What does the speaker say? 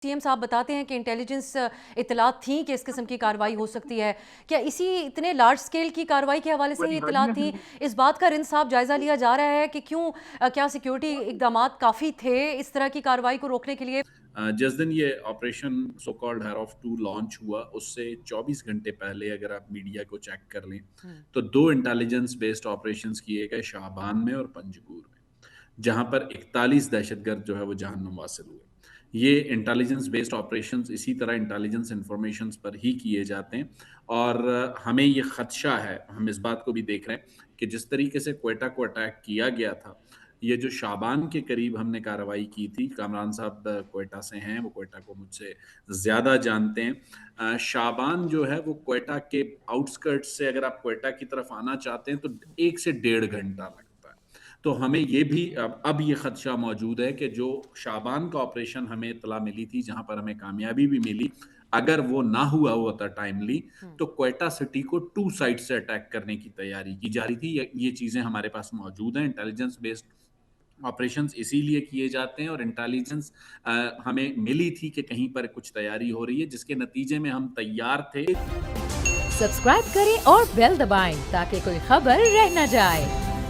C M صاحب بتاتے ہیں کہ انٹیلیجنس اطلاعات تھیں کہ اس قسم کی کارروائی ہو سکتی ہے. کیا اسی اتنے لارج سکیل کی کارروائی کے حوالے سے یہ اطلاعات تھیں؟ اس بات کا انصاف جائزہ لیا جا رہا ہے کہ کیوں کیا سیکیورٹی اقدامات کافی تھے اس طرح کی کارروائی کو روکنے کے لیے؟ جس دن یہ آپریشن سو کالڈ ہیر آف 2 لانچ ہوا اس سے 24 گھنٹے پہلے اگر آپ میڈیا کو چیک کر لیں تو 2 انٹیلیجنس بیسڈ آپریشنز کیے گئے شعبان میں اور پنجگور میں، جہاں پر 41 دہشت گرد جو ہے وہ جہنم واصل ہوئے. یہ انٹیلیجنس بیسڈ آپریشنز اسی طرح انٹیلیجنس انفارمیشنز پر ہی کیے جاتے ہیں، اور ہمیں یہ خدشہ ہے، ہم اس بات کو بھی دیکھ رہے ہیں کہ جس طریقے سے کوئٹہ کو اٹیک کیا گیا تھا، یہ جو شعبان کے قریب ہم نے کارروائی کی تھی. کامران صاحب کوئٹہ سے ہیں، وہ کوئٹہ کو مجھ سے زیادہ جانتے ہیں. شعبان جو ہے وہ کوئٹہ کے آؤٹسکرٹ سے اگر آپ کوئٹہ کی طرف آنا چاہتے ہیں تو 1 سے 1.5 گھنٹہ لگتا ہے. تو ہمیں یہ بھی اب یہ خدشہ موجود ہے کہ جو شعبان کا آپریشن ہمیں اطلاع ملی تھی، جہاں پر ہمیں کامیابی بھی ملی، اگر وہ نہ ہوا ہوتا ٹائملی تو کوئٹہ سٹی کو 2 سائڈ سے اٹیک کرنے کی تیاری کی جا رہی تھی. یہ چیزیں ہمارے پاس موجود ہیں. انٹیلیجنس بیسڈ آپریشنز اسی لیے کیے جاتے ہیں، اور انٹیلیجنس ہمیں ملی تھی کہ کہیں پر کچھ تیاری ہو رہی ہے، جس کے نتیجے میں ہم تیار تھے. سبسکرائب کریں اور بیل دبائیں تاکہ کوئی خبر رہ نہ جائے.